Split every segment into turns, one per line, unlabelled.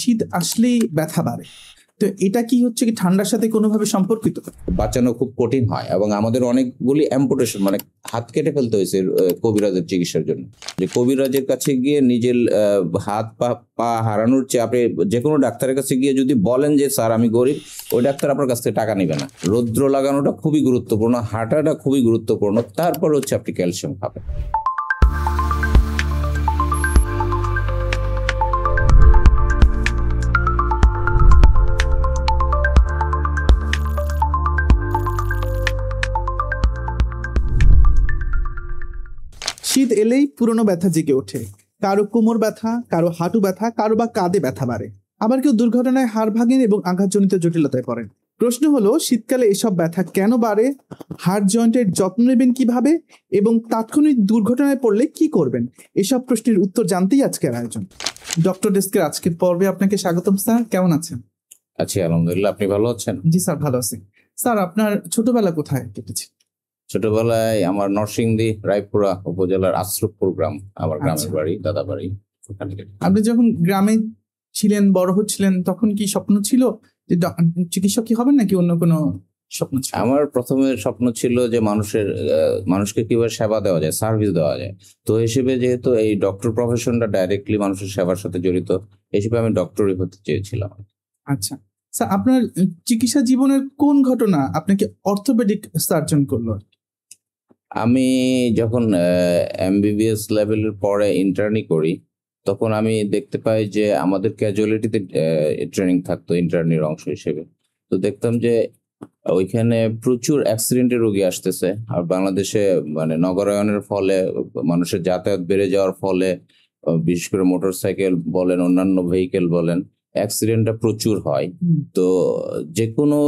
শীত আসলেই ব্যথা বাড়ে, তো এটা কি হচ্ছে কি ঠান্ডার সাথে কোনোভাবে সম্পর্কিত?
বাঁচানো খুব কঠিন হয় এবং আমাদের অনেকগুলি অ্যাম্পুটেশন মানে হাত কেটে ফেলতে হয়েছে কবিরাজের চিকিৎসার জন্য। যে কবিরাজের কাছে গিয়ে নিজের হাত পা হারানোর চেয়ে আপনি যে কোনো ডাক্তারের কাছে গিয়ে যদি বলেন যে স্যার আমি গরিব, ওই ডাক্তার আপনার কাছ থেকে টাকা নেবে না। রৌদ্র লাগানোটা খুবই গুরুত্বপূর্ণ, হাঁটাটা খুবই গুরুত্বপূর্ণ, তারপর হচ্ছে আপনি ক্যালসিয়াম খাবেন।
শীত এলেই পুরনো ব্যথা জেগে ওঠে, কারো কোমর ব্যথা, কারো হাঁটু ব্যথা, কারো বা কাঁধে ব্যথা বাড়ে, আবার কেউ দুর্ঘটনায় হাড় ভাঙেন এবং আঘাতজনিত জটিলতায় পড়েন। প্রশ্ন হলো, শীতকালে এসব ব্যথা কেন বাড়ে, হাড় জয়েন্টের যত্ন নেবেন কিভাবে এবং তাৎক্ষণিক দুর্ঘটনায় পড়লে কি করবেন? এসব প্রশ্নের উত্তর জানতেই আজকের আয়োজন। ডক্টর ডেস্কের আজকের পর্বে আপনাকে স্বাগতম। স্যার কেমন আছেন?
আছি আলহামদুলিল্লাহ, আপনি ভালো আছেন?
জি স্যার, ভালো আছি। স্যার আপনার ছোটবেলা কোথায় কেটেছে?
ছোটবেলায় আমার নরসিংদী রায়পুরা উপজেলার আশ্রমপুর গ্রাম আমার গ্রামের বাড়ি, দাদা বাড়ি।
আপনি যখন গ্রামে ছিলেন, বড় হচ্ছিলেন, তখন কি স্বপ্ন ছিল যে চিকিৎসকই হবেন নাকি অন্য কোনো স্বপ্ন ছিল?
আমার প্রথমে স্বপ্ন ছিল যে মানুষকে কিভাবে সেবা দেওয়া যায়, সার্ভিস দেওয়া যায়। তো হিসেবে যেহেতু এই ডক্টর প্রফেশনটা ডাইরেক্টলি মানুষের সেবার সাথে জড়িত, হিসেবে আমি ডক্টরই হতে চেয়েছিলাম।
আচ্ছা স্যার, আপনার চিকিৎসা জীবনের কোন ঘটনা আপনাকে অর্থোপেডিক সার্জন করলো?
আমি যখন এমবিবিএস লেভেলের পরে ইন্টার্নি করি, তখন আমি দেখতে পাই যে আমাদের ক্যাজুয়ালিটিতে ট্রেনিং থাকতো ইন্টার্নির অংশ হিসেবে। তো দেখতাম যে ওইখানে প্রচুর অ্যাক্সিডেন্টের রোগী আসতেছে, আর বাংলাদেশে মানে নগরায়নের ফলে মানুষের যাতায়াত বেড়ে যাওয়ার ফলে বিশেষ করে মোটরসাইকেল বলেন, অন্যান্য ভেহিকেল বলেন, অ্যাক্সিডেন্টটা প্রচুর হয়। তো যে কোনো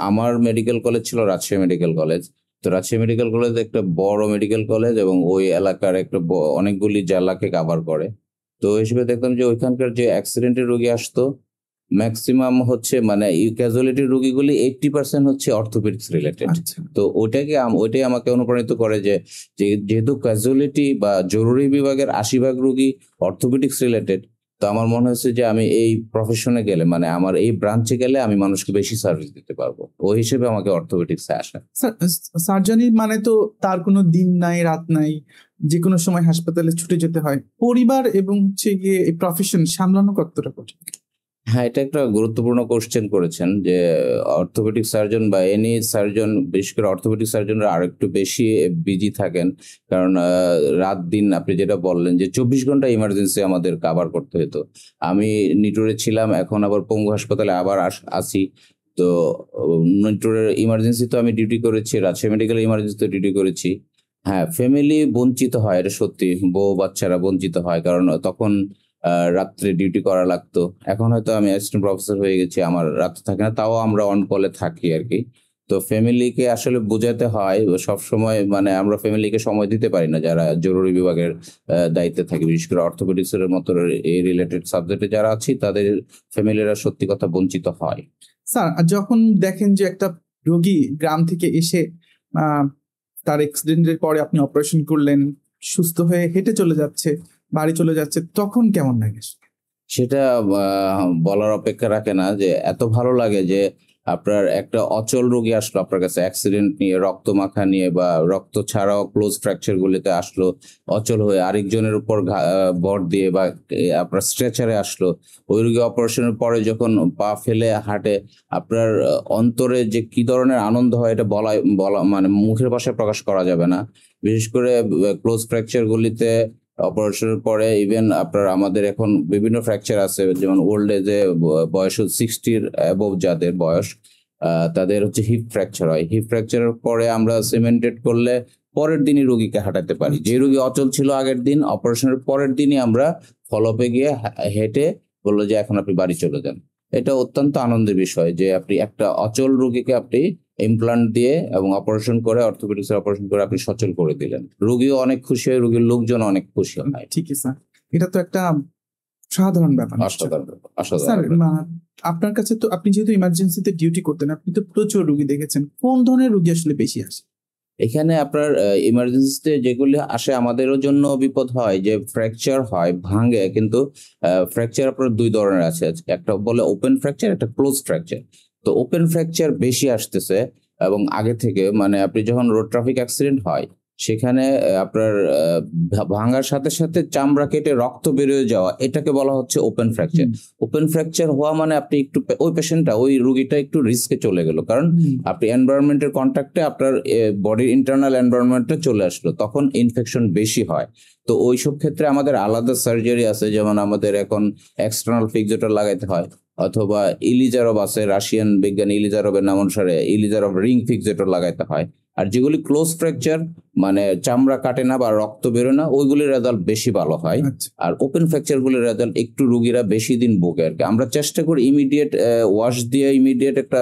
আমার মেডিকেল কলেজ ছিল রাজশাহী মেডিকেল কলেজ। তো রাজশাহী মেডিকেল কলেজ একটা বড় মেডিকেল কলেজ এবং ওই এলাকার একটা অনেকগুলি জেলাকে কাভার করে। তো হিসেবে দেখতাম যে ওইখানকার যে অ্যাক্সিডেন্টের রোগী আসতো, ম্যাক্সিমাম হচ্ছে মানে ক্যাজুয়ালিটির রোগীগুলি 80% হচ্ছে অর্থোপেডিক্স রিলেটেড। তো ওইটাই আমাকে অনুপ্রাণিত করে যে যেহেতু ক্যাজুয়ালিটি বা জরুরি বিভাগের 80% রোগী অর্থোপেডিক্স রিলেটেড, তো আমার মনে হচ্ছে যে আমি এই প্রফেশনে গেলে মানে আমার এই ব্রাঞ্চে গেলে আমি মানুষকে বেশি সার্ভিস দিতে পারবো। ওই হিসেবে আমাকে অর্থোপেডিক্সে আসা।
সার্জারি মানে তো তার কোনো দিন নাই, রাত নাই, যে কোনো সময় হাসপাতালে ছুটে যেতে হয়। পরিবার এবং হচ্ছে গিয়ে এই প্রফেশন সামলানো কতটা কঠিন?
হ্যাঁ, এটা একটা গুরুত্বপূর্ণ কোশ্চেন করেছেন যে অর্থোপেডিক সার্জন বা এনি সার্জন, বিশেষ করে অর্থোপেডিক সার্জনরা আর একটু বেশি বিজি থাকেন, কারণ রাত দিন আপনি যেটা বললেন যে 24 ঘন্টা ইমার্জেন্সি আমাদের কাভার করতে হতো। আমি নিটোরে ছিলাম, এখন আবার পঙ্গু হাসপাতালে আবার আসি। তো নিটোরের ইমার্জেন্সি তো আমি ডিউটি করেছি, রাজশাহী মেডিকেল ইমার্জেন্সিতে ডিউটি করেছি। হ্যাঁ, ফ্যামিলি বঞ্চিত হয়, এটা সত্যি। বউ বাচ্চারা বঞ্চিত হয়, কারণ তখন রাত্রে ডিউটি করা লাগতো। এখন হয়তো আমি অ্যাসিস্ট্যান্ট প্রফেসর হয়ে গেছি, আমার রাত থাকে না, তাও আমরা অন কলে থাকি আর কি। তো ফ্যামিলিকে আসলে বোঝাতে হয় সব সময়, মানে আমরা ফ্যামিলিকে সময় দিতে পারি না যারা জরুরি বিভাগের দায়িত্বে থাকি, বিশেষ করে অর্থোপেডিক্স এর মতো এই রিলেটেড সাবজেক্টে যারা আছি, তাদের ফ্যামিলিরা সত্যি কথা বঞ্চিত হয়।
স্যার যখন দেখেন যে একটা রোগী গ্রাম থেকে এসে তার অ্যাক্সিডেন্টের পরে আপনি অপারেশন করলেন, সুস্থ হয়ে হেঁটে চলে যাচ্ছে, বাড়ি চলে যাচ্ছে, তখন কেমন লাগে?
সেটা বলার অপেক্ষা রাখে না যে এত ভালো লাগে যে আপনার একটা অচল রোগী আসলো আপনার কাছে, অ্যাক্সিডেন্ট নিয়ে, রক্ত মাখা নিয়ে বা রক্ত ছাড়াও ক্লোজ ফ্র্যাকচার গুলিতে আসলো, অচল হয়ে আরেকজনের উপর ভর দিয়ে বা আপনার স্ট্রেচারে আসলো। ওই রোগী অপারেশনের পরে যখন পা ফেলে হাঁটে, আপনার অন্তরে যে কি ধরনের আনন্দ হয় এটা বলা মানে মুখের ভাষায় প্রকাশ করা যাবে না। বিশেষ করে ক্লোজ ফ্র্যাকচার গুলিতে অপারেশনের পরে ইভেন আপনার আমাদের এখন বিভিন্ন ফ্র্যাকচার আছে, যেমন ওল্ড এজে বয়স 60-র অ্যাবভ যাদের বয়স, তাদের হচ্ছে হিপ ফ্র্যাকচার হয়। হিপ ফ্র্যাকচারের পরে আমরা সিমেন্টেড করলে পরের দিনই রোগীকে হাঁটাতে পারি। যে রোগী অচল ছিল আগের দিন, অপারেশনের পরের দিনই আমরা ফলোআপে গিয়ে হেঁটে বললো যে এখন আপনি বাড়ি চলে যান। এটা অত্যন্ত আনন্দের বিষয় যে আপনি একটা অচল রোগীকে আপনি ইমপ্লান্ট দিয়ে এবং অপারেশন করে, অর্থোপেডিক্স অপারেশন করে আপনি সচল করে দিলেন। রোগীও অনেক খুশি হয়, রোগীর লোকজন অনেক খুশি হয়।
ঠিকই স্যার, এটা তো একটা সাধারণ ব্যাপার। স্যার আপনার কাছে তো, আপনি যেহেতু ইমার্জেন্সিতে ডিউটি করতেন, আপনি তো প্রচুর রোগী দেখেছেন, কোন ধরনের রোগী আসলে বেশি আসে?
এখানে আপনার ইমার্জেন্সিতে যেগুলি আসে আমাদেরও জন্য বিপদ হয়, যে ফ্র্যাকচার হয়, ভাঙে, কিন্তু ফ্র্যাকচার আপনার দুই ধরনের আছে, একটা বলে ওপেন ফ্র্যাকচার, একটা ক্লোজ ফ্র্যাকচার। তো ওপেন ফ্র্যাকচার বেশি আসতেছে, এবং আগে থেকে মানে আপনি যখন রোড ট্রাফিক অ্যাক্সিডেন্ট হয় সেখানে আপনার ভাঙার সাথে সাথে চামড়া কেটে রক্ত বেরিয়ে যাওয়া, এটাকে বলা হচ্ছে ওপেন ফ্র্যাকচার। ওপেন ফ্র্যাকচার হওয়া মানে আপনি একটু ওই পেশেন্টটা, ওই রুগীটা একটু রিস্কে চলে গেল, কারণ আপনি এনভায়রনমেন্টের কন্ট্যাক্টে আপনার বডির ইন্টারনাল এনভায়রনমেন্টটা চলে আসলো, তখন ইনফেকশন বেশি হয়। তো ওইসব ক্ষেত্রে আমাদের আলাদা সার্জারি আছে, যেমন আমাদের এখন এক্সটার্নাল ফিক্সেটর লাগাইতে হয়, অথবা ইলিজারভ আছে, রাশিয়ান বিজ্ঞানী ইলিজারভের নাম অনুসারে ইলিজারভ রিং ফিক্সেটর লাগাইতে হয়। আর যেগুলি ক্লোজ ফ্র্যাকচার মানে চামড়া কাটে না বা রক্ত বেরোয় না, ওইগুলির রেজাল্ট বেশি ভালো হয়। আর ওপেন ফ্র্যাকচার গুলির রেজাল্ট একটু রুগীরা বেশি দিন ভোগে আর কি। আমরা চেষ্টা করি ইমিডিয়েট ওয়াশ দিয়ে ইমিডিয়েট একটা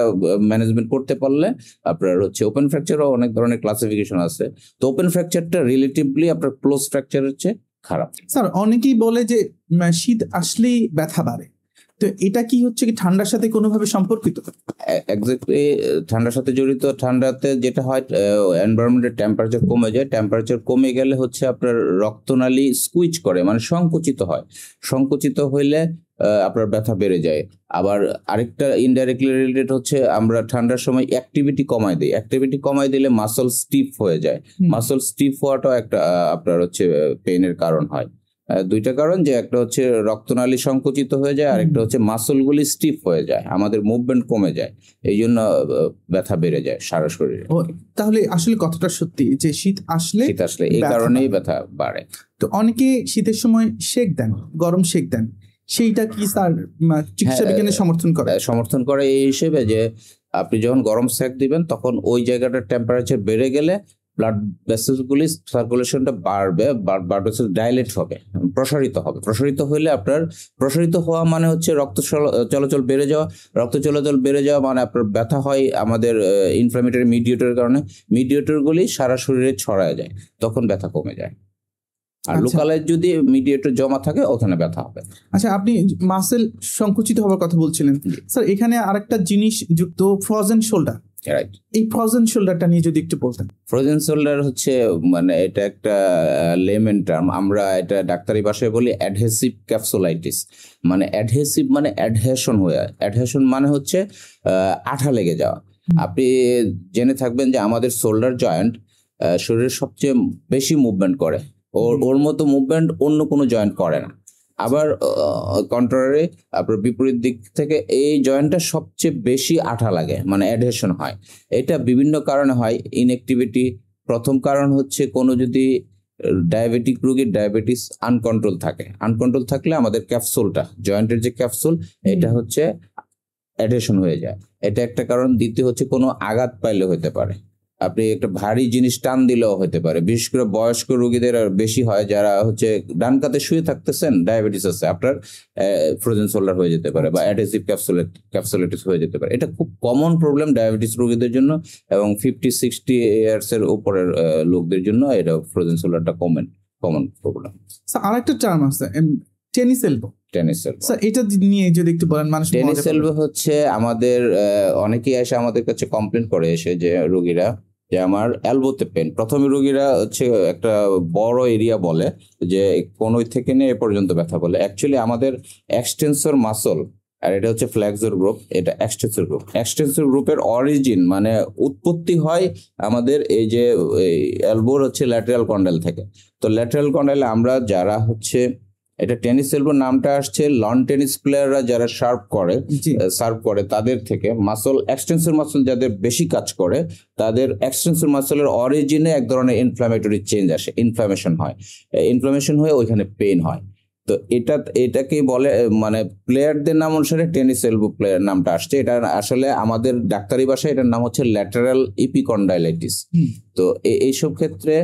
ম্যানেজমেন্ট করতে পারলে আপনার হচ্ছে ওপেন ফ্র্যাকচারও অনেক ধরনের ক্লাসিফিকেশন আছে। তো ওপেন ফ্র্যাকচারটা রিলেটিভলি আপনার ক্লোজ ফ্র্যাকচারের চেয়ে খারাপ।
স্যার অনেকেই বলে যে শীত আসলেই ব্যথা বাড়ে, তো এটা কি হচ্ছে কি ঠান্ডার সাথে কোনোভাবে সম্পর্কিত?
এক্স্যাক্টলি ঠান্ডার সাথে জড়িত। ঠান্ডাতে যেটা হয়, এনভায়রনমেন্টের টেম্পারেচার কমে যায়, টেম্পারেচার কমে গেলে হচ্ছে আপনার রক্তনালী স্কুইচ করে, মানে সংকুচিত হয়। সংকুচিত হইলে আপনার ব্যথা বেড়ে যায়। আবার আরেকটা ইনডাইরেক্টলি রিলেটেড হচ্ছে, আমরা ঠান্ডার সময় অ্যাক্টিভিটি কমাই দিই, অ্যাক্টিভিটি কমাই দিলে মাসল স্টিফ হয়ে যায়। মাসল স্টিফ হওয়াটাও একটা আপনার হচ্ছে পেইনের কারণ হয়। দুইটা কারণ, যে একটা হচ্ছে রক্তনালী সংকুচিত হয়ে যায়, আর একটা হচ্ছে মাসলগুলি স্টিফ হয়ে যায়, আমাদের মুভমেন্ট কমে যায়, এই জন্য ব্যথা বেড়ে যায় সারা শরীরে।
তাহলে আসলে কথাটা সত্যি যে শীত আসলে
এই কারণেই ব্যথা বাড়ে।
তো অনেকে শীতের সময় সেক দেন, গরম সেক দেন, সেইটা কি স্যার চিকিৎসা বিজ্ঞানে
সমর্থন করে এই হিসেবে যে আপনি যখন গরম সেক দিবেন তখন ওই জায়গাটার টেম্পারেচার বেড়ে গেলে ব্লাড ভেসেলসগুলি সার্কুলেশনটা বাড়বে, ব্লাড ভেসেল ডাইলেট হবে, প্রসারিত হবে। প্রসারিত হলে আপনার, প্রসারিত হওয়া মানে হচ্ছে রক্ত চলাচল বেড়ে যাওয়া। রক্ত চলাচল বেড়ে যাওয়া মানে আপনার ব্যথা হয় আমাদের ইনফ্ল্যামেটরি মিডিয়েটরের কারণে। মিডিয়েটরগুলি সারা শরীরে ছড়ায় যায়, তখন ব্যথা কমে যায়। আর লোকালাইজ যদি মিডিয়েটর জমা থাকে ওখানে ব্যথা হবে।
আচ্ছা, আপনি মাসেল সংকুচিত হওয়ার কথা বলছিলেন স্যার, এখানে আরেকটা জিনিস যুক্ত, ফ্রোজেন শোল্ডার। এই ফ্রোজেন শোল্ডারটা নিয়ে যদি একটু বলতেন।
ফ্রোজেন শোল্ডার হচ্ছে মানে এটা একটা লেমেন টার্ম, আমরা এটা ডাক্তারি ভাষায় বলি অ্যাডহেসিভ ক্যাপসুলাইটিস। মানে অ্যাডহেসিভ মানে অ্যাডহেশন হয়ে, অ্যাডহেশন মানে হচ্ছে আঠা লেগে যাওয়া। আপনি জেনে থাকবেন যে আমাদের শোল্ডার জয়েন্ট শরীরের সবচেয়ে বেশি মুভমেন্ট করে, ওর মতো মুভমেন্ট অন্য কোনো জয়েন্ট করে না। আবার কন্ট্রারি, আপনার বিপরীত দিক থেকে এই জয়েন্টটা সবচেয়ে বেশি আঠা লাগে, মানে অ্যাডহেশন হয়। এটা বিভিন্ন কারণে হয়। ইনঅ্যাক্টিভিটি প্রথম কারণ হচ্ছে, কোনো যদি ডায়াবেটিক রোগীর ডায়াবেটিস আনকন্ট্রোল থাকে, আনকন্ট্রোল থাকলে আমাদের ক্যাপসুলটা, জয়েন্টের যে ক্যাপসুল, এটা হচ্ছে অ্যাডহেশন হয়ে যায়, এটা একটা কারণ। দ্বিতীয় হচ্ছে কোনো আঘাত পাইলে হতে পারে, আপনি একটা ভারী জিনিস টান দিলেও হতে পারে। বিশেষ করে বয়স্ক রোগীদের বেশি হয়, যারা হচ্ছে ডান কাতে শুয়ে থাকতেছেন, ডায়াবেটিস আছে, আপনার ফ্রোজেন শোল্ডার হয়ে যেতে পারে বা অ্যাডহেসিভ ক্যাপসুলাইটিস হয়ে যেতে পারে। এটা খুব কমন প্রবলেম ডায়াবেটিস রোগীদের জন্য, এবং 50-60 ইয়ার্স এর উপরের লোকদের জন্য এটা ফ্রোজেন শোল্ডারটা কমন প্রবলেম।
আরেকটা টার্ম আছে টেনিস এলবো। স্যার এটা নিয়ে যদি একটু বলেন। মানুষ
টেনিস এলবো হচ্ছে, আমাদের অনেকেই এসে আমাদের কাছে কমপ্লেন করে এসে, যে রোগীরা, যে আমার এলবোতে পেন। প্রথমে রোগীরা হচ্ছে একটা বড় এরিয়া বলে, যে কোনই থেকে নিয়ে এ পর্যন্ত ব্যথা বলে। অ্যাকচুয়ালি আমাদের এক্সটেন্সর মাসল, আর এটা হচ্ছে ফ্লেক্সর গ্রুপ, এটা এক্সটেন্সর গ্রুপ। এক্সটেন্সর গ্রুপের অরিজিন মানে উৎপত্তি হয় আমাদের এই যে এলবোর হচ্ছে ল্যাটেরাল কন্ডাইল থেকে। তো ল্যাটেরাল কন্ডাইলে আমরা যারা হচ্ছে, এটা টেনিস এলবো নামটা আসছে লন টেনিস প্লেয়াররা যারা সার্ভ করে তাদের থেকে। মাসল, এক্সটেন্সর মাসল যাদের বেশি কাজ করে, তাদের এক্সটেন্সর মাসলের অরিজিনে এক ধরনের ইনফ্ল্যামেটরি চেঞ্জ আসে, ইনফ্ল্যামেশন হয়, ইনফ্ল্যামেশন হয়ে ওইখানে পেইন হয়। তো এটাকেই বলে, মানে প্লেয়ারদের নাম অনুসারে টেনিস এলবো প্লেয়ার নামটা আসছে। এটা আসলে আমাদের ডাক্তারি ভাষায় এটার নাম হচ্ছে ল্যাটেরাল ইপিকন্ডাইলাইটিস। তো এইসব ক্ষেত্রে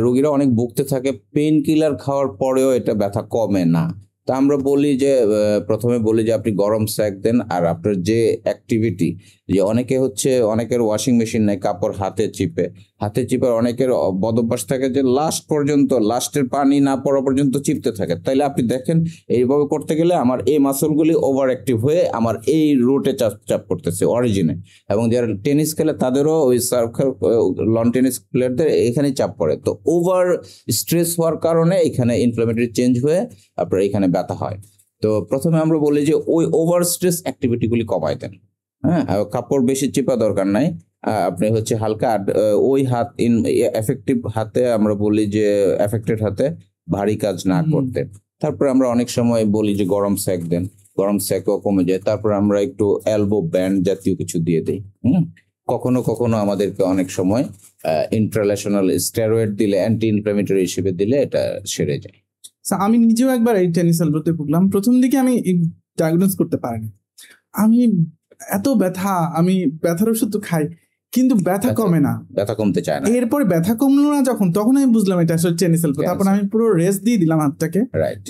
রোগীরা অনেক ভুগতে থাকে, পেইন কিলার খাওয়ার পরেও এটা ব্যথা কমে না। তা আমরা বলি যে, প্রথমে বলি যে আপনি গরম সেক দেন, আর আপনার যে অ্যাক্টিভিটি, যে অনেকের ওয়াশিং মেশিন নেই, কাপড় হাতে চিপে, হাতে চিপার অনেকের বদভ্যাস থাকে যে লাস্টের পানি না পড়া পর্যন্ত চিপতে থাকে। তাইলে আপনি দেখেন এইভাবে করতে গেলে আমার এই মাসলগুলি ওভার অ্যাক্টিভ হয়ে আমার এই রুটে চাপ করতেছে অরিজিনে, এবং যারা টেনিস খেলে তাদেরও ওই লন টেনিস প্লেয়ারদের এখানে চাপ পড়ে। তো ওভার স্ট্রেস হওয়ার কারণে এখানে ইনফ্লামেটরি চেঞ্জ হয়ে আপনার এখানে ব্যথা হয়। তো প্রথমে আমরা বলি যে ওই ওভার স্ট্রেস অ্যাক্টিভিটিগুলি কমাই দেন। হ্যাঁ, কাপড় বেশি চিপা দরকার নাই, আপনি হচ্ছে হালকা ওই হাত এফেক্টিভ হাতে আমরা বলি যে এফেক্টেড হাতে ভারী কাজ না করতে। তারপরে আমরা অনেক সময় বলি যে গরম সেক দেন, গরম সেকও কমে যায়। তারপর আমরা একটু এলবো ব্যান্ড জাতীয় কিছু দিয়ে দিই। কখনো কখনো আমাদেরকে অনেক সময় ইন্ট্রালেশনাল স্টেরয়েড দিলে, অ্যান্টি ইনফ্ল্যামেটরি হিসেবে দিলে এটা সেরে যায়।
আমি নিজেও একবার এই টেনিস এলবোতে ভুগলাম। প্রথম দিকে আমি ডায়াগনোজ করতে পারিনি, আমি এত ব্যথা, আমি ব্যথার ওষুধ তো খাই কিন্তু ব্যথা কমে না,
ব্যথা কমতে চায় না।
এরপরে ব্যথা কমলো না যখন, তখন আমি বুঝলাম এটা আসলে টেনিস এলবো। তারপর আমি পুরো রেস্ট দিয়ে দিলাম হাতটাকে।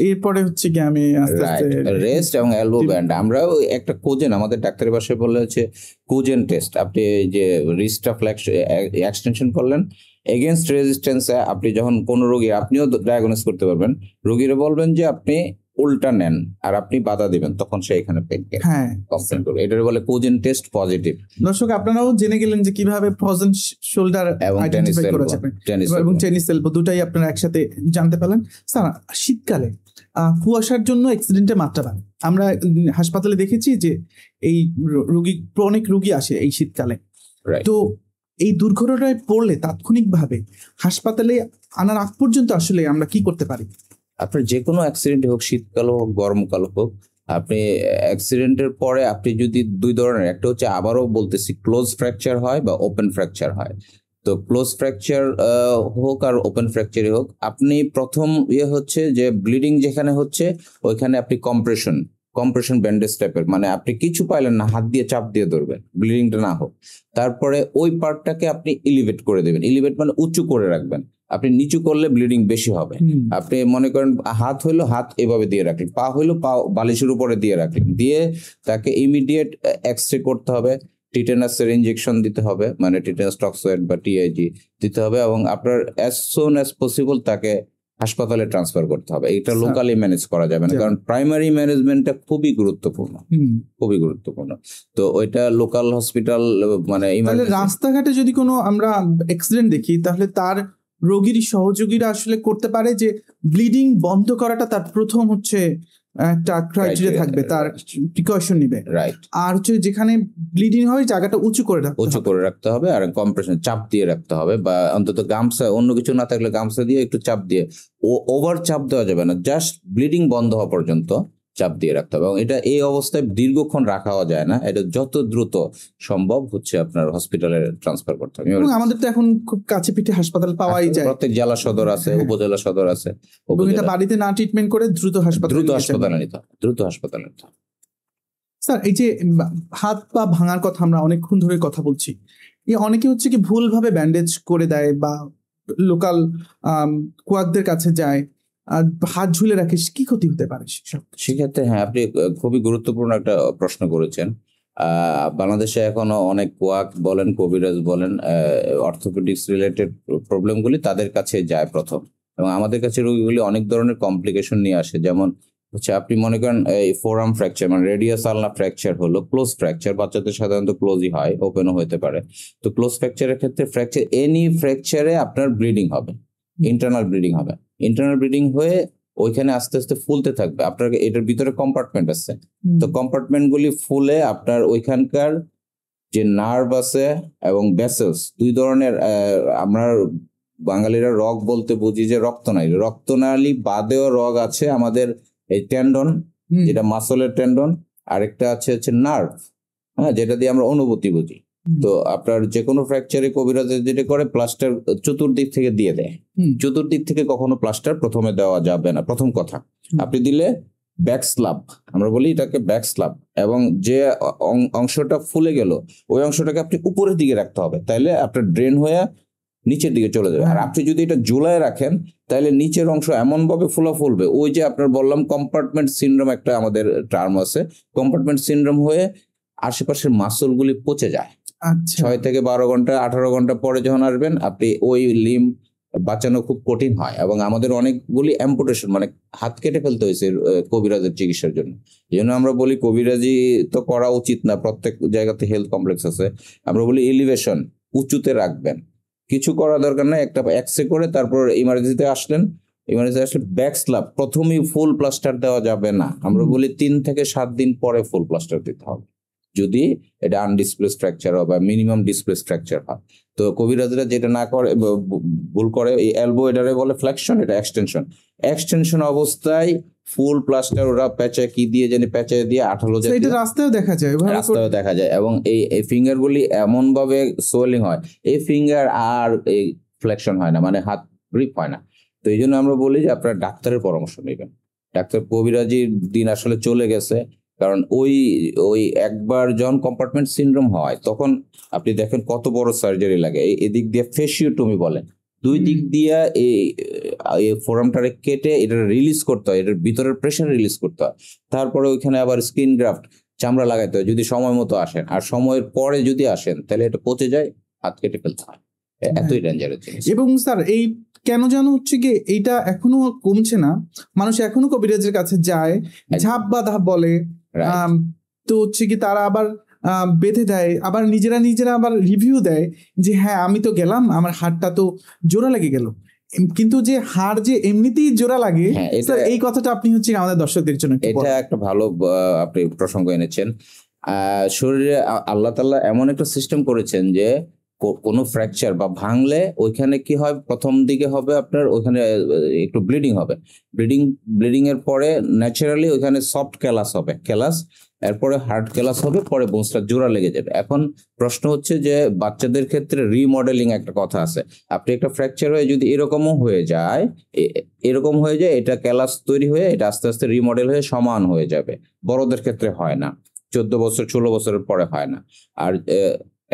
এরপরে হচ্ছে কি আমি আস্তে আস্তে
রেস্ট এবং এলবো ব্যান্ড। আমরা একটা কোজেন, আমাদের ডাক্তারের ভাষায় বলে হচ্ছে কোজেন টেস্ট। আপনি যে রিস্টটা এক্সটেনশন করলেন এগেনস্ট রেজিস্ট্যান্সে, আপনি যখন কোন রোগী, আপনিও ডায়াগনোস করতে পারবেন, রোগীরা বলবেন যে আপনি উল্টা নেন আর আপনি বাধা দিবেন, তখন সে এখানে কমপ্লেন করবে। এটার বলে কোজেন টেস্ট পজিটিভ।
দর্শক আপনারাও জেনে গেলেন যে কিভাবে ফ্রোজেন শোল্ডার আইডেন্টিফাই করা যাবে এবং টেনিস এলবো দুটাই আপনারা একসাথে জানতে পারলেন। স্যার, শীতকালে কুয়াশার জন্য অ্যাক্সিডেন্টের মাত্রা বাড়ে। আমরা হাসপাতালে দেখেছি যে এই অনেক রোগী আসে এই শীতকালে। তো এই দুর্ঘটনায় পড়লে তাৎক্ষণিকভাবে হাসপাতালে আনার আগ পর্যন্ত আসলে আমরা কি করতে পারি?
আপনার যে কোনো অ্যাক্সিডেন্ট হোক, শীতকাল হোক গরমকাল হোক, আপনি অ্যাক্সিডেন্টের পরে আপনি যদি দুই ধরনের, একটা হচ্ছে আবারও বলতেছি ক্লোজ ফ্র্যাকচার হয় বা ওপেন ফ্র্যাকচার হয়। তো ক্লোজ ফ্র্যাকচার হোক আর ওপেন ফ্র্যাকচারই হোক, আপনি প্রথম হচ্ছে যে ব্লিডিং যেখানে হচ্ছে ওইখানে আপনি কম্প্রেশন ব্যান্ডেজ টাইপের, মানে আপনি কিছু পাইলেন না, হাত দিয়ে চাপ দিয়ে ধরবেন ব্লিডিংটা না হোক। তারপরে ওই পার্টটাকে আপনি এলিভেট করে দেবেন। এলিভেট মানে উঁচু করে রাখবেন। আপনি নিচু করলে ব্লিডিং বেশি হবে। আপনি মনে করেন হাত হইলো হাত এভাবে দিয়ে রাখলেন, পা হইলো পা বালিশের উপরে দিয়ে রাখলেন, দিয়ে তাকে ইমিডিয়েট এক্সরে করতে হবে, টিটেনাসের ইনজেকশন দিতে হবে, মানে টিটেনাস টক্সয়েড বা টিআইজি দিতে হবে, এবং আপনার অ্যাজ সুন অ্যাজ পসিবল তাকে হাসপাতালে ট্রান্সফার করতে হবে। এটা লোকালি ম্যানেজ করা যাবে না, কারণ প্রাইমারি ম্যানেজমেন্টটা খুবই গুরুত্বপূর্ণ। তো ওইটা লোকাল হসপিটাল, মানে
রাস্তাঘাটে যদি কোনো আমরা অ্যাক্সিডেন্ট দেখি, তাহলে তার রোগীর সহযোগীরা আসলে করতে পারে যে ব্লিডিং বন্ধ করাটা তার প্রথম হচ্ছে একটা ক্রাইটেরিয়া থাকবে, তার প্রিকশন নিবে। আর হচ্ছে যেখানে ব্লিডিং হয় জায়গাটা উঁচু করে
রাখতে হবে, আর কম্প্রেশন চাপ দিয়ে রাখতে হবে, বা অন্তত গামছা, অন্য কিছু না থাকলে গামছা দিয়ে একটু চাপ দিয়ে, ওভার চাপ দেওয়া যাবে না, জাস্ট ব্লিডিং বন্ধ হওয়া পর্যন্ত চাপ দিয়ে রাখতে হবে। এবং এটা এই অবস্থায় দীর্ঘক্ষণ রাখাও যায় না, এটা যত দ্রুত সম্ভব হচ্ছে আপনার হসপিটালে ট্রান্সফার করতে হবে।
এবং আমাদের তো এখন খুব কাছে পিঠে হাসপাতাল পাওয়াই যায়,
প্রত্যেক জেলা সদর আছে, উপজেলা সদর আছে।
এটা বাড়িতে না ট্রিটমেন্ট করে দ্রুত হাসপাতালে
নিতে হবে।
স্যার, এই যে হাত পা ভাঙার কথা আমরা অনেকক্ষণ ধরে কথা বলছি, অনেকে হচ্ছে কি ভুলভাবে ব্যান্ডেজ করে দেয় বা লোকাল কোয়াকদের কাছে যায়, হাত ঝুলে রাখে, কি ক্ষতি হতে পারে
সেক্ষেত্রে? হ্যাঁ, আপনি খুবই গুরুত্বপূর্ণ একটা প্রশ্ন করেছেন। বাংলাদেশে এখনো অনেক কোয়াক বলেন, কবিরাজ বলেন, অর্থোপেডিক্স রিলেটেড প্রবলেমগুলি তাদের কাছে যায় প্রথম, এবং আমাদের কাছে রোগীগুলি অনেক ধরনের কমপ্লিকেশন নিয়ে আসে। যেমন হচ্ছে আপনি মনে করেন এই ফোরাম ফ্র্যাকচার, মানে রেডিয়াস আলনা ফ্র্যাকচার হলো ক্লোজ ফ্র্যাকচার, বাচ্চাদের সাধারণত ক্লোজই হয়, ওপেনও হতে পারে। তো ক্লোজ ফ্র্যাকচারের ক্ষেত্রে এনি ফ্র্যাকচারে আপনার ব্লিডিং হবে, ইন্টারনাল ব্লিডিং হয়ে ওইখানে আস্তে আস্তে ফুলতে থাকবে। আপনার এটার ভিতরে কম্পার্টমেন্ট আছে, তো কম্পার্টমেন্ট গুলি ফুলে আপনার ওইখানকার যে নার্ভ আছে এবং ভেসেলস, দুই ধরনের, আমরা বাঙালিরা রগ বলতে বুঝি যে রক্তনালী বাদেও রগ আছে আমাদের। এই টেন্ডন, যেটা মাসলের টেন্ডন, আরেকটা হচ্ছে নার্ভ, হ্যাঁ, যেটা দিয়ে আমরা অনুভূতি বুঝি। তো আপনার যে কোনো ফ্র্যাকচারে কবিরাজে যেটা করে, প্লাস্টার চতুর্দিক থেকে দিয়ে দেয়। চতুর্দিক থেকে কখনো প্লাস্টার প্রথমে দেওয়া যাবে না। প্রথম কথা, আপনি দিলে ব্যাক স্ল্যাব, আমরা বলি এটাকে ব্যাক স্ল্যাব, এবং যে অংশটা ফুলে গেল ওই অংশটাকে আপনি উপরের দিকে রাখতে হবে, তাইলে আপনার ড্রেন হয়ে নিচের দিকে চলে যাবে। আর আপনি যদি এটা ঝুলায় রাখেন, তাহলে নিচের অংশ এমন ভাবে ফুলবে, ওই যে আপনার বললাম কম্পার্টমেন্ট সিনড্রোম, একটা আমাদের টার্ম আছে, কম্পার্টমেন্ট সিনড্রোম হয়ে আশেপাশের মাসলগুলি পচে যায়।
আচ্ছা
6 থেকে 12 ঘন্টা 18 ঘন্টা পরে যখন আসবেন আপনি ওই লিম্ব বাঁচানো খুব কঠিন হয়, এবং আমাদের অনেকগুলি অ্যাম্পুটেশন মানে হাত কেটে ফেলতে হয়েছে কবিরাজের চিকিৎসার জন্য। এই জন্য আমরা বলি কবিরাজি তো করা উচিত না, প্রত্যেক জায়গাতে হেলথ কমপ্লেক্স আছে, আমরা বলি এলিভেশন, উঁচুতে রাখবেন, কিছু করা দরকার নাই, একটা এক্সরে করে তারপর ইমার্জেন্সিতে আসলেন, ইমার্জেন্সি আসলে ব্যাক স্ল্যাব, প্রথমেই ফুল প্লাস্টার দেওয়া যাবে না, আমরা বলি 3 থেকে 7 দিন পরে ফুল প্লাস্টার দিতে হবে যদি এটা আনডিসপ্লেস ফ্র্যাকচার হয় বা মিনিমাম ডিসপ্লেস ফ্র্যাকচার হয়। তো কবিরাজরা যেটা না করে ভুল করে, এই এলবো এটারে বলে ফ্লেকশন, এটা এক্সটেনশন, এক্সটেনশন অবস্থায় ফুল প্লাস্টার ওরা প্যাঁচে কি দিয়ে জানি প্যাঁচে দিয়ে আঠালো
তো এটা রাস্তায় দেখা যায়,
রাস্তায় দেখা যায়, এবং এই ফিঙ্গার গুলি এমন ভাবে সোয়েলিং হয়, এই ফিঙ্গার আর এই ফ্লেকশন হয় না, মানে হাত গ্রিপ হয় না। তো এই জন্য আমরা বলি যে আপনারা ডাক্তারের পরামর্শ নেবেন। ডাক্তার কবিরাজির দিন আসলে চলে গেছে, কারণ ওই ওই একবার যখন কম্পার্টমেন্ট সিনড্রোম হয় তখন আপনি দেখেন কত বড় সার্জারি লাগে। এদিক দিয়ে ফেসিওটমি বলেন, দুই দিক দিয়ে এই ফোরামটারে কেটে এটা রিলিজ করতে হয়, এটার ভিতরের প্রেশার রিলিজ করতে হয়, তারপরে ওইখানে আবার স্কিন গ্রাফট চামড়া লাগাইতে হয় যদি সময় মতো আসেন, আর সময়ের পরে যদি আসেন তাহলে এটা পচে যায়, হাত কেটে ফেলতে হয়, এতই ডেঞ্জারাস জিনিস।
এবং স্যার এই কেন যেন হচ্ছে কি এইটা এখনো কমছে না, মানুষ এখনো কবিরাজের কাছে যায়, ঝাপ বাঁধা বলে, তো হচ্ছে কি তারা আবার বেঁধে দেয়, আবার নিজেরা আবার রিভিউ দেয় যে হ্যাঁ আমি তো গেলাম, আমার হাড়টা তো জোড়া লেগে গেল, কিন্তু যে হাড় যে এমনিতেই জোড়া লাগে, এই কথাটা আপনি হচ্ছে আমাদের দর্শকদের জন্য
এটা একটা ভালো আপনি প্রসঙ্গ এনেছেন। শরীরে আল্লাহ তাআলা এমন একটা সিস্টেম করেছেন যে কোনো ফ্র্যাকচার বা ভাঙলে ওইখানে কি হয়, প্রথম দিকে হবে আপনার ওইখানে একটু ব্লিডিং হবে, ব্লিডিং এর পরে ন্যাচারালি ওইখানে সফট ক্যালাস হবে, ক্যালাস, এরপরে হার্ড ক্যালাস হবে, পরে বোনসটা জোড়া লেগে যাবে। এখন প্রশ্ন হচ্ছে যে বাচ্চাদের ক্ষেত্রে রিমডেলিং একটা কথা আছে, আপনি একটা ফ্র্যাকচার হয়ে যদি এরকমও হয়ে যায়, এরকম হয়ে যায়, এটা ক্যালাস তৈরি হয়ে এটা আস্তে আস্তে রিমডেল হয়ে সমান হয়ে যাবে, বড়দের ক্ষেত্রে হয় না, 14 বছর 16 বছরের পরে হয় না। আর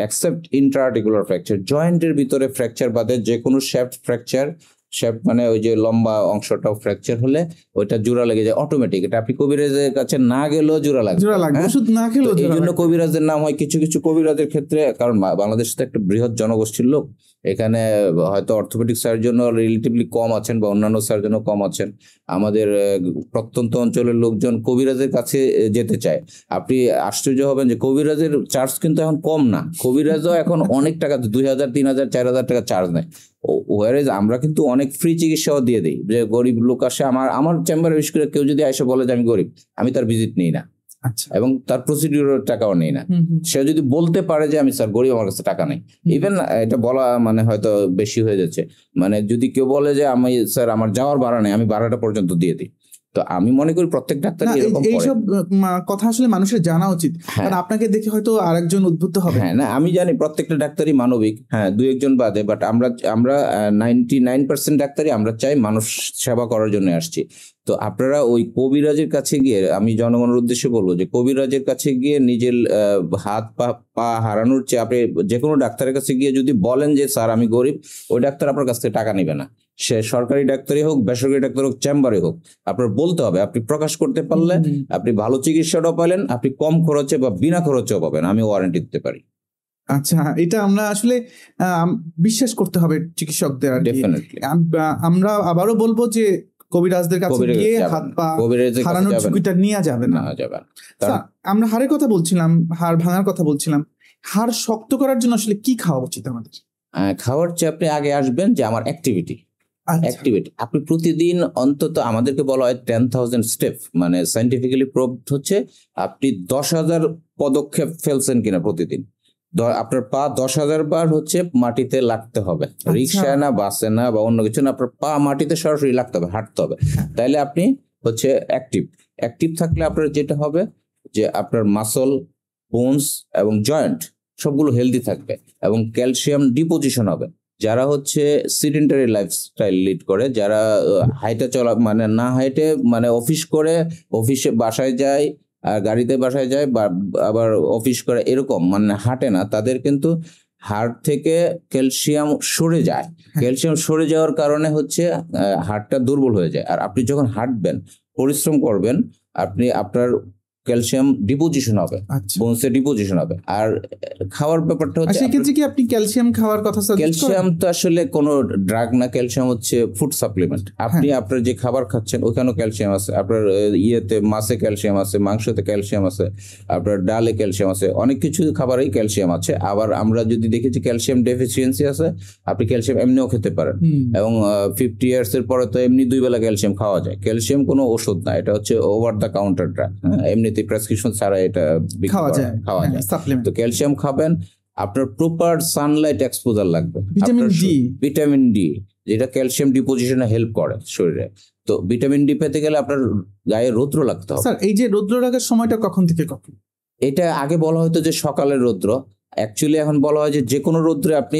এক্সেপ্ট ইন্ট্রাআর্টিকুলার ফ্র্যাকচার, জয়েন্টের ভিতরে ফ্র্যাকচার বাদে যে কোনো শ্যাফট ফ্র্যাকচার, শ্যাফট মানে ওই যে লম্বা অংশটাও ফ্র্যাকচার হলে ওইটা জোড়া লেগে যায় অটোমেটিক, এটা আপনি কবিরাজের কাছে না গেলেও জোড়া লাগবে,
ওষুধ না খেলেও।
এই জন্য কবিরাজের নাম হয় কিছু কিছু কবিরাজের ক্ষেত্রে, কারণ বাংলাদেশে তো একটা বৃহৎ জনগোষ্ঠীর লোক, এখানে হয়তো অর্থোপেডিক সার্জনও রিলেটিভলি কম আছেন বা অন্যান্য সার্জনও কম আছেন, আমাদের প্রত্যন্ত অঞ্চলের লোকজন কবিরাজের কাছে যেতে চায়। আপনি আশ্চর্য হবেন যে কবিরাজের চার্জ কিন্তু এখন কম না, কবিরাজও এখন অনেক টাকা 2000 3000 4000 টাকা চার্জ নেয়, ওয়ারেজ আমরা কিন্তু অনেক ফ্রি চিকিৎসাও দিয়ে দিই, যে গরিব লোক আসে আমার চেম্বারে, বিশেষ করে কেউ যদি এসে বলে যে আমি গরিব, আমি তার ভিজিট নিই না, এবং তার প্রসিডিউরের টাকাও নেই না, সে যদি বলতে পারে যে আমি স্যার গরিব, আমার কাছে টাকা নেই, ইভেন এটা বলা মানে হয়তো বেশি হয়ে যাচ্ছে, মানে যদি কেউ বলে যে আমি স্যার আমার যাওয়ার ভাড়া নেই, আমি ভাড়াটা পর্যন্ত দিয়ে দিই। তো আমি মনে করি প্রত্যেক ডাক্তারই এরকম করে।
এইসব কথা আসলে মানুষের জানা উচিত, কারণ আপনাকে দেখে হয়তো আরেকজন উদ্বুদ্ধ হবে।
হ্যাঁ, না আমি জানি প্রত্যেকটা ডাক্তারই মানবিক, হ্যাঁ 2-1 বাদে, বাট আমরা 99% ডাক্তারই আমরা চাই মানুষ সেবা করার জন্য আসছি। তো আপনারা ওই কবিরাজের কাছে গিয়ে, আমি জনগণের উদ্দেশ্যে বলবো যে কবিরাজের কাছে গিয়ে নিজের হাত পা হারানোর চেয়ে আপনি যে কোনো ডাক্তারের কাছে গিয়ে যদি বলেন যে স্যার আমি গরিব, ওই ডাক্তার আপনার কাছ থেকে টাকা নেবে না, সে সরকারি ডাক্তারই হোক বেসরকারি ডাক্তার হোক চেম্বারে হোক, আপনার বলতে হবে, আপনি প্রকাশ করতে পারলে আপনি ভালো চিকিৎসাটাও পেলেন, আপনি কম খরচে বা বিনা খরচেও পাবেন, আমি ওয়ারেন্টি দিতে পারি।
আচ্ছা, এটা আমরা আসলে বিশ্বাস করতে হবে চিকিৎসকদের। আমরা আবারও বলবো যে কবিরাজদের কাছে গিয়ে হাত পা হারানোর ঝুঁকিটা নেওয়া যাবে না। আমরা হাড়ের কথা বলছিলাম, হাড় ভাঙার কথা বলছিলাম, হাড় শক্ত করার জন্য আসলে কি খাওয়া উচিত আমাদের?
খাওয়ার চেয়ে আপনি আগে আসবেন যে আমার অ্যাক্টিভিটি, আপনি প্রতিদিন অন্তত, আমাদেরকে বলা হয় 10,000 স্টেপ, মানে সাইন্টিফিক্যালি প্রুভড হচ্ছে আপনি 10,000 পদক্ষেপ ফেলছেন কিনা প্রতিদিন, আপনার পা 10,000 বার হচ্ছে মাটিতে লাগতে হবে, রিক্সায় না, বাসে না বা অন্য কিছু না, আপনার পা মাটিতে সরাসরি লাগতে হবে, হাঁটতে হবে, তাইলে আপনি হচ্ছে অ্যাক্টিভ থাকলে আপনার যেটা হবে যে আপনার মাসল, বোনস এবং জয়েন্ট সবগুলো হেলদি থাকবে এবং ক্যালসিয়াম ডিপোজিশন হবে। যারা হচ্ছে সিডেন্টারি লাইফস্টাইল লিড করে, যারা হাইটে চলা মানে না হাইটে, মানে অফিস করে অফিসে বাসায় যায় আর গাড়িতে বাসায় যায় বা আবার অফিস করে, এরকম মানে হাঁটে না, তাদের কিন্তু হাড় থেকে ক্যালসিয়াম সরে যায়, ক্যালসিয়াম সরে যাওয়ার কারণে হচ্ছে হাড়টা দুর্বল হয়ে যায়। আর আপনি যখন হাঁটবেন, পরিশ্রম করবেন, আপনি আপনার ক্যালসিয়াম ডিপোজিশন হবে,
আচ্ছা
বোনসে ডিপোজিশন হবে। আর খাওয়ার ব্যাপারটা
আর
হচ্ছে
সেক্ষেত্রে কি আপনি ক্যালসিয়াম খাওয়ার কথা সাজেস্ট করেন?
ক্যালসিয়াম তো আসলে কোনো ড্রাগ না, ক্যালসিয়াম হচ্ছে ফুড সাপ্লিমেন্ট। আপনি আপনার যে খাবার খাচ্ছেন ওখানেও ক্যালসিয়াম আছে, আপনার ইয়েতে মাছে ক্যালসিয়াম আছে, মাংসতে ক্যালসিয়াম আছে, আপনার ডালে ক্যালসিয়াম আছে, অনেক কিছু খাবারেই ক্যালসিয়াম আছে। আবার আমরা যদি দেখি যে ক্যালসিয়াম ডেফিসিয়েন্সি আছে, আপনি ক্যালসিয়াম এমনিও খেতে পারেন। এবং 50 ইয়ার্স এর পরে তো এমনি 2 বেলা ক্যালসিয়াম খাওয়া যায়। ক্যালসিয়াম কোনো ওষুধ না, এটা হচ্ছে ওভার দ্য কাউন্টার ড্রাগ। এমনিতে প্রেসক্রিপশন ছাড়া এটা
খাওয়া যায়,
খাওয়া যায়।
সাপ্লিমেন্ট।
তো ক্যালসিয়াম খাবেন, আপনার প্রপার সানলাইট এক্সপোজার লাগবে,
ভিটামিন ডি
যেটা ক্যালসিয়াম ডিপোজিশনে হেল্প করে শরীরে। তো ভিটামিন ডি পেতে গেলে আপনার গায়ে রৌদ্র লাগতে হবে।
স্যার এই যে রৌদ্র লাগার সময়টা কখন থেকে কখন?
এটা আগে বলা হতো যে সকালের রৌদ্র, অ্যাকচুয়ালি এখন বলা হয় যে কোনো রৌদ্রে আপনি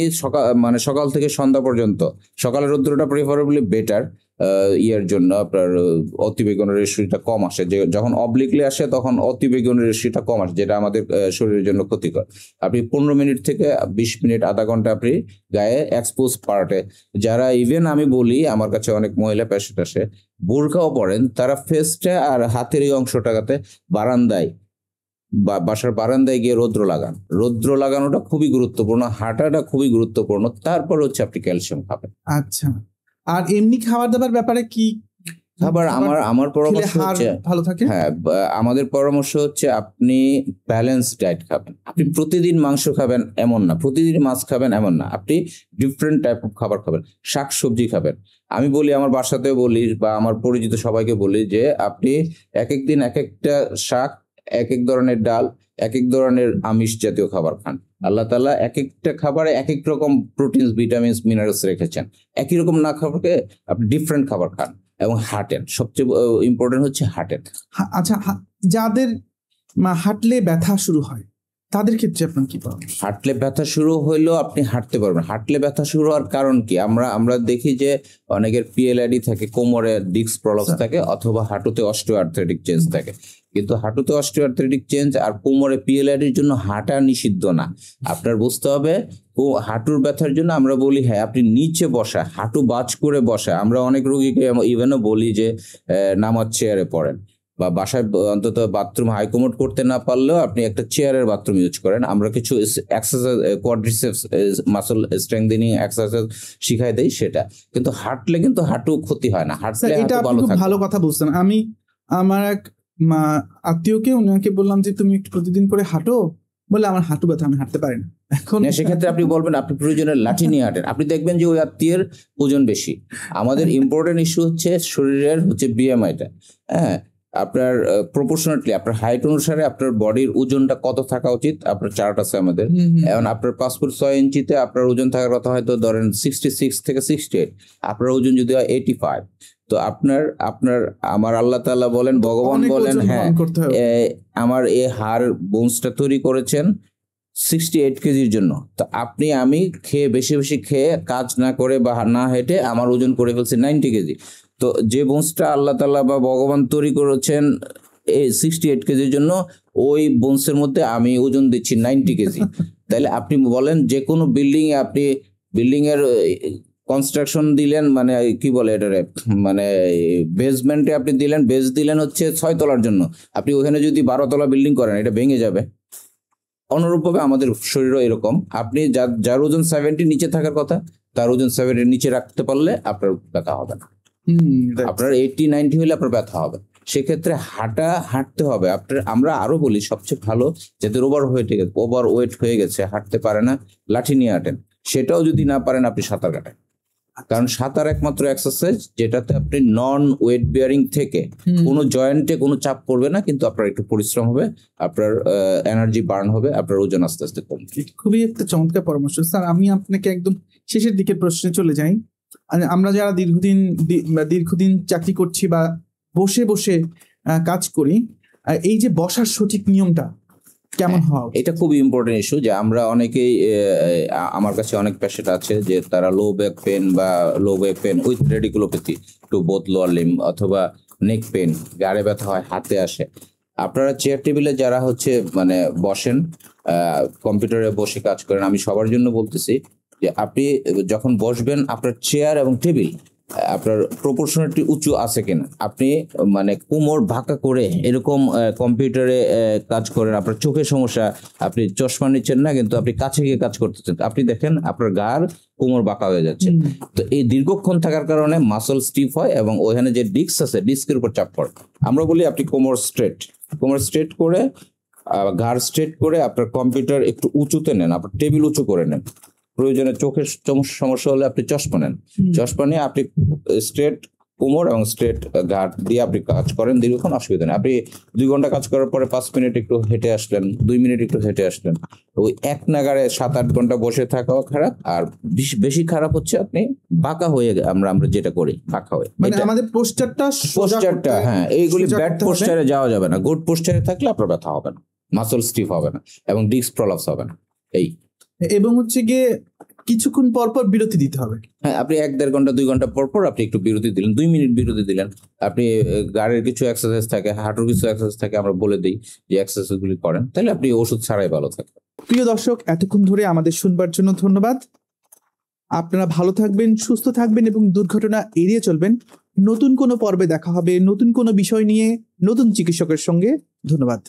সকাল থেকে সন্ধ্যা পর্যন্ত, সকালের রৌদ্রটা প্রিফারেবলি বেটার ইয়ের জন্য। আপনার অতিবেগুনি রশ্মিটা কম আসে, যে যখন অবলিকলি আসে তখন অতিবেগুনি রশ্মিটা কম আসে, যেটা আমাদের শরীরের জন্য ক্ষতিকর। আপনি 15 মিনিট থেকে 20 মিনিট, আধা ঘন্টা আপনি গায়ে এক্সপোজ পার্টে, যারা ইভেন আমি বলি আমার কাছে অনেক মহিলা পেশেন্ট আসে বোরকাও পরেন, তারা ফেসটা আর হাতের এই অংশটাতে বারান্দায় বাসার বারান্দায় গিয়ে রৌদ্র লাগান। রৌদ্র লাগানোটা খুবই গুরুত্বপূর্ণ, হাঁটাটা খুবই গুরুত্বপূর্ণ। তারপর হচ্ছে আপনি ক্যালসিয়াম খাবেন।
আচ্ছা, আর এমনি খাবার দাবার ব্যাপারে কি
খাবার আমার পরামর্শ হচ্ছে
ভালো থাকে?
হ্যাঁ, আমাদের পরামর্শ হচ্ছে আপনি ব্যালেন্স ডায়েট খাবেন। আপনি প্রতিদিন মাংস খাবেন এমন না, প্রতিদিন মাছ খাবেন এমন না, আপনি ডিফারেন্ট টাইপ অফ খাবার খাবেন, শাক সবজি খাবেন। আমি বলি, আমার বাসাতেও বলি বা আমার পরিচিত সবাইকে বলি যে আপনি এক এক দিন এক একটা শাক, এক এক ধরনের ডাল, এক এক ধরনের আমিষ জাতীয় খাবার খান। আল্লাহ তাআলা এক একটা খাবারে এক এক রকম প্রোটিন, ভিটামিনস, মিনারেলস রেখেছেন। একই রকম না খাবারকে আপনি ডিফারেন্ট খাবার খান এবং হাঁটেন। সবচেয়ে ইম্পর্টেন্ট হচ্ছে হাঁটেন।
আচ্ছা, যাদের হাঁটলে ব্যথা শুরু হয় তাদের ক্ষেত্রে আপনার কি পরামর্শ?
হাঁটলে ব্যথা শুরু হইলেও আপনি হাঁটতে পারবেন। হাঁটলে ব্যথা শুরু হওয়ার কারণ কি? আমরা দেখি যে অনেকের পিএলআইডি থাকে, কোমরে ডিস্ক প্রলপস থাকে, অথবা হাঁটুতে অস্টিওআর্থ্রাইটিক চেঞ্জ থাকে। কিন্তু হাঁটুতে অস্টিওআর্থ্রাইটিক চেঞ্জ আর কোমরে পিএলআইডির জন্য হাঁটা নিষিদ্ধ না। আপনার বুঝতে হবে, হাঁটুর ব্যথার জন্য আমরা বলি হ্যাঁ আপনি নিচে বসা, হাঁটু বাজ করে বসা। আমরা অনেক রোগীকে ইভেনও বলি যে নামাজ চেয়ারে পড়েন, বা বাসায় অন্তত বাথরুম হাইকমোড করতে না পারলেও আপনি একটা চেয়ারের বাথরুম ইউজ করেন। আমরা কিছু exercise, quadriceps muscle strengthening exercise শিখাই দেই সেটা। কিন্তু হাঁটলে কিন্তু হাঁটু ক্ষতি হয় না, হাঁটলে
এটা
হাঁটু ভালো থাকে।
ভালো কথা বলছেন। আমি আমার এক আত্মীয়কে, ওনাকে বললাম যে তুমি একটু প্রতিদিন করে হাঁটো, বলে আমার হাঁটু ব্যথা, আমি হাঁটতে পারি না। এখন
সেক্ষেত্রে আপনি বলবেন আপনি প্রয়োজনে লাঠি নিয়ে হাঁটেন, আপনি দেখবেন যে ওই আত্মীয়ের ওজন বেশি। আমাদের ইম্পর্টেন্ট ইস্যু হচ্ছে শরীরের হচ্ছে বিএমআইটা। হ্যাঁ, আপনার প্রপোর্শনেটলি আপনার হাইট অনুসারে আপনার বডির ওজনটা কত থাকা উচিত, আপনার চার্ট আছে আমাদের। এখন আপনার 5 ফুট 6 ইঞ্চিতে আপনার ওজন থাকার কথা হয়তো ধরেন 66 থেকে 68, আপনার ওজন যদি হয় 85, তো আপনার আমার আল্লাহ তাআলা বলেন, ভগবান বলেন, হ্যাঁ আমার এই হাড় বোনসটা তৈরি করেছেন 68 কেজির জন্য। তো আমি খেয়ে বেশি বেশি খেয়ে কাজ না করে বা না হেঁটে আমার ওজন করে ফেলছে 90 কেজি। তো যে বোনসটা আল্লাহ তাআলা বা ভগবান তৈরি করেছেন এই 68 কেজির জন্য, ওই বোনসের মধ্যে আমি ওজন দিচ্ছি 90 কেজি। তাহলে আপনি বলেন যে কোনো আপনি বিল্ডিং এর কনস্ট্রাকশন দিলেন, মানে কি বলে এটারে, মানে বেসমেন্টে আপনি দিলেন, বেস দিলেন হচ্ছে 6 তলার জন্য, আপনি ওখানে যদি 12 তলা বিল্ডিং করেন এটা ভেঙে যাবে। অনুরূপভাবে আমাদের শরীরও এরকম। আপনি যার ওজন 70 নিচে থাকার কথা, তার ওজন 70 নিচে রাখতে পারলে আপনার ব্যথা হবে না। আপনার 80-90 হলে আপনার ব্যথা হবে। সেক্ষেত্রে হাঁটতে হবে। আমরা আরো বলি সবচেয়ে ভালো, যাদের ওভার ওয়েট হয়ে গেছে, হাঁটতে পারে না, লাঠি নিয়ে হাঁটেন। সেটাও যদি না পারেন আপনি সাঁতার কাটেন, কারণ সাঁতার একমাত্র এক্সারসাইজ যেটাতে আপনি নন ওয়েট বিয়ারিং থেকে কোনো জয়েন্টে কোনো চাপ পড়বে না, কিন্তু আপনার একটু পরিশ্রম হবে, আপনার এনার্জি বার্ন হবে, আপনার ওজন আস্তে আস্তে কমবে।
খুবই একটা চমৎকার পরামর্শ স্যার। আমি আপনাকে একদম শেষের দিকে প্রশ্নে চলে যাই। আমরা যারা দীর্ঘদিন চাকরি করছি বা বসে বসে কাজ করি, এই যে বসার সঠিক নিয়মটা কেমন হওয়া উচিত?
এটা খুবই ইম্পর্টেন্ট ইস্যু। যে আমরা অনেকেই, আমার কাছে অনেক পেশেন্ট আছে যে তারা low back pain with radiculopathy to both lower limb, অথবা নেক পেন, গাড়ে ব্যথা হয়, হাতে আসে। আপনারা চেয়ার টেবিলে যারা হচ্ছে মানে বসেন, কম্পিউটারে বসে কাজ করেন, আমি সবার জন্য বলতেছি যে আপনি যখন বসবেন আপনার চেয়ার এবং টেবিল আপনার প্রপোর্শনালিটি উঁচু আছে কিনা, আপনি মানে কোমর বাঁকা করে এরকম কম্পিউটারে কাজ করেন, আপনার চোখের সমস্যা, আপনি চশমা নিচ্ছেন না কিন্তু আপনি কাছে গিয়ে কাজ করতেছেন, আপনি দেখেন আপনার গার কোমর বাঁকা হয়ে যাচ্ছে। তো এই দীর্ঘক্ষণ থাকার কারণে মাসল স্টিফ হয় এবং ওখানে যে ডিস্ক আছে ডিস্কের উপর চাপ পড়ে। আমরা বলি আপনি কোমর স্ট্রেট করে ঘাড় স্ট্রেট করে আপনার কম্পিউটার একটু উঁচুতে নেন, আপনার টেবিল উঁচু করে নেন, প্রয়োজনে চোখের সমস্যা হলে আপনি চশমা নেন, চশমা নিয়ে আপনি স্ট্রেট কোমর এবং স্ট্রেট ঘাট দিয়ে আপনি কাজ করেন, দীর্ঘক্ষণ অসুবিধা নেই। আপনি 2 ঘন্টা কাজ করার পরে 5 মিনিট একটু হেঁটে আসলেন, 2 মিনিট একটু হেঁটে আসলেন, ওই এক নাগাড়ে 7-8 ঘন্টা বসে থাকাও খারাপ। আর বেশি খারাপ হচ্ছে আপনি বাঁকা হয়ে, আমরা যেটা করি বাঁকা হয়ে,
মানে আমাদের পোস্টারটা
হ্যাঁ, এইগুলি ব্যাড পোস্টারে যাওয়া যাবে না। গুড পোস্টারে থাকলে আপনার ব্যথা হবে না, মাসল স্টিফ হবে না এবং ডিস্ক প্রলাপস হবে না।
এবং হচ্ছে গিয়ে কিছুক্ষণ পর পর বিরতি দিতে হবে।
হ্যাঁ, আপনি 1-1.5 ঘন্টা 2 ঘন্টা পর পর আপনি একটু বিরতি দিলেন, 2 মিনিট বিরতি দিলেন। আপনি গাড়ির কিছু এক্সারসাইজ থাকে, হাঁটুর কিছু এক্সারসাইজ থাকে, আমরা বলে দিই যে এক্সারসাইজ গুলি করেন, তাহলে আপনি ওষুধ ছাড়াই ভালো থাকবেন।
প্রিয় দর্শক, এতক্ষণ ধরে আমাদের শুনবার জন্য ধন্যবাদ। আপনারা ভালো থাকবেন, সুস্থ থাকবেন এবং দুর্ঘটনা এড়িয়ে চলবেন। নতুন কোনো পর্বে দেখা হবে নতুন কোনো বিষয় নিয়ে, নতুন চিকিৎসকের সঙ্গে। ধন্যবাদ।